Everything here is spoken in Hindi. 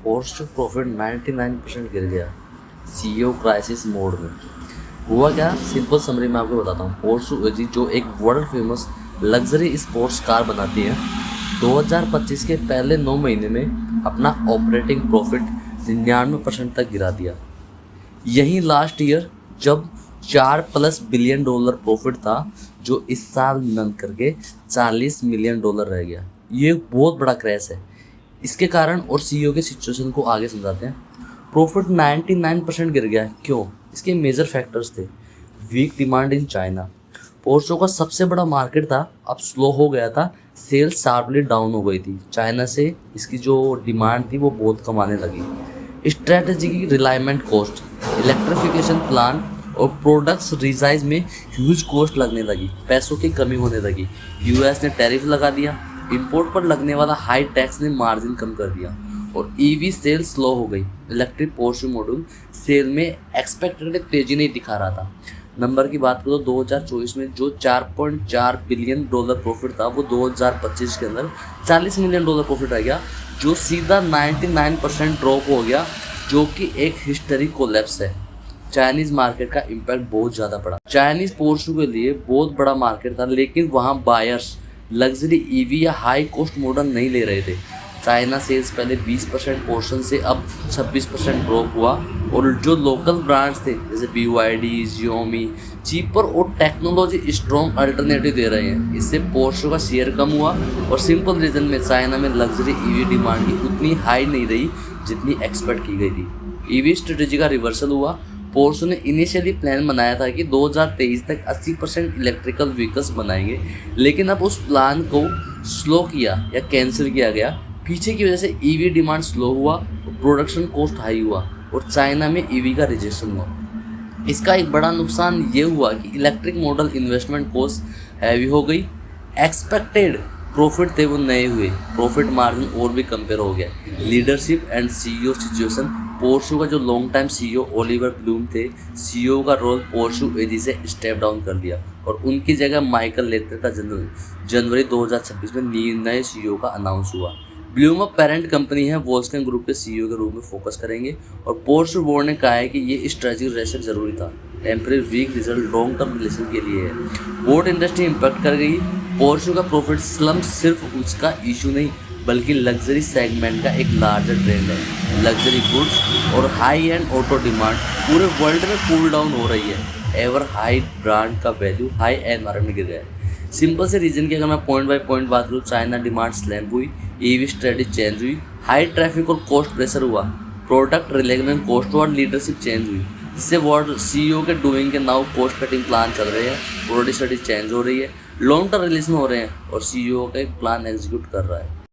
पोर्शन प्रॉफिट 99% गिर गया। सीईओ क्राइसिस मोड में। हुआ क्या, सिंपल समरी मैं आपको बताता हूँ। पोर्शे जो एक world famous luxury sports car बनाती है, 2025 के पहले 9 महीने में अपना ऑपरेटिंग प्रॉफिट 99% तक गिरा दिया। यही लास्ट ईयर जब $4+ बिलियन प्रॉफिट था, जो इस साल नन करके $40 मिलियन रह गया। ये एक बहुत बड़ा क्रैश है। इसके कारण और सीईओ के सिचुएशन को आगे समझाते हैं। प्रॉफिट 99% गिर गया, क्यों? इसके मेजर फैक्टर्स थे। Weak demand in China, Porsche का सबसे बड़ा मार्केट था, अब स्लो हो गया था। सेल्स शार्पली डाउन हो गई थी। चाइना से इसकी जो डिमांड थी वो बहुत कम आने लगी। स्ट्रेटजी की रिलायमेंट कॉस्ट, इलेक्ट्रिफिकेशन प्लान और प्रोडक्ट्स रिसाइज में ह्यूज कॉस्ट लगने लगी, पैसों की कमी होने लगी। यूएस ने टैरिफ लगा दिया, इंपोर्ट पर लगने वाला हाई टैक्स ने मार्जिन कम कर दिया और ईवी सेल स्लो हो गई। इलेक्ट्रिक पोर्शे मॉडल सेल में एक्सपेक्टेड तेजी नहीं दिखा रहा था। नंबर की बात करो, 2024 में जो $4.4 बिलियन प्रॉफिट था, वो 2025 के अंदर $40 मिलियन प्रॉफिट आ गया, जो सीधा 99% ड्रॉप हो गया, जो कि एक हिस्टोरिक कोलैप्स है। चाइनीज़ मार्केट का इम्पैक्ट बहुत ज़्यादा पड़ा। चाइनीज़ पोर्शे के लिए बहुत बड़ा मार्केट था, लेकिन वहाँ बायर्स लग्जरी ईवी या हाई कॉस्ट मॉडल नहीं ले रहे थे। चाइना सेल्स पहले 20% पोर्शन से अब 26% ड्रॉप हुआ और जो लोकल ब्रांड्स थे जैसे BYD, Xiaomi चीपर और टेक्नोलॉजी स्ट्रॉन्ग अल्टरनेटिव दे रहे हैं। इससे पोर्शे का शेयर कम हुआ और सिंपल रीज़न में चाइना में लग्जरी ईवी डिमांड की उतनी हाई नहीं रही जितनी एक्सपेक्ट की गई थी। ईवी स्ट्रेटेजी का रिवर्सल हुआ। पोर्शे ने इनिशियली प्लान बनाया था कि 2023 तक 80% इलेक्ट्रिकल व्हीकल्स बनाएंगे, लेकिन अब उस प्लान को स्लो किया या कैंसिल किया गया। पीछे की वजह से ईवी डिमांड स्लो हुआ, प्रोडक्शन कॉस्ट हाई हुआ और चाइना में ईवी का रिजेक्शन हुआ। इसका एक बड़ा नुकसान ये हुआ कि electric model investment cost heavy हो गई। एक्सपेक्टेड प्रॉफिट थे वो नए हुए, प्रॉफिट मार्जिन और भी कंपेयर हो गया। Leadership and CEO situation, Porsche का जो long time CEO Oliver Bloom थे, सीईओ का रोल पोर्शे से स्टेप डाउन कर दिया और उनकी जगह माइकल लेटर का जनवरी 2026 में नए सीईओ का अनाउंस हुआ। ब्लूम अब पेरेंट कंपनी है, वोल्क्सवैगन ग्रुप के सीईओ के रूप में फोकस करेंगे और पोर्शे बोर्ड ने कहा है कि ये स्ट्रेटेजिक रेशर जरूरी था, temporary weak result long term relation के लिए है। बोर्ड इंडस्ट्री इम्पैक्ट कर गई। पोर्शे का प्रॉफिट स्लम्प सिर्फ उसका इशू नहीं, बल्कि लग्जरी सेगमेंट का एक लार्जर ट्रेंड है। लग्जरी गुड्स और हाई एंड ऑटो डिमांड पूरे वर्ल्ड में कूल डाउन हो रही है। एवर हाई ब्रांड का वैल्यू हाई एनवायरमेंट में गिर गया है। सिंपल से रीजन की अगर मैं पॉइंट बाय पॉइंट बात करूँ, चाइना डिमांड स्लैम्प हुई, ईवी स्ट्रेटेजी चेंज हुई, हाई ट्रैफिक और कॉस्ट प्रेशर हुआ, प्रोडक्ट रिलेगमेंट कॉस्ट और लीडरशिप चेंज हुई। इससे वर्ल्ड सीईओ के डूइंग के नाउ कॉस्ट कटिंग प्लान चल रहे हैं, प्रोडक्ट स्टडी चेंज हो रही है, लॉन्ग टर्म रिलेशन हो रहे हैं और सीईओ का एक प्लान एग्जीक्यूट कर रहा है।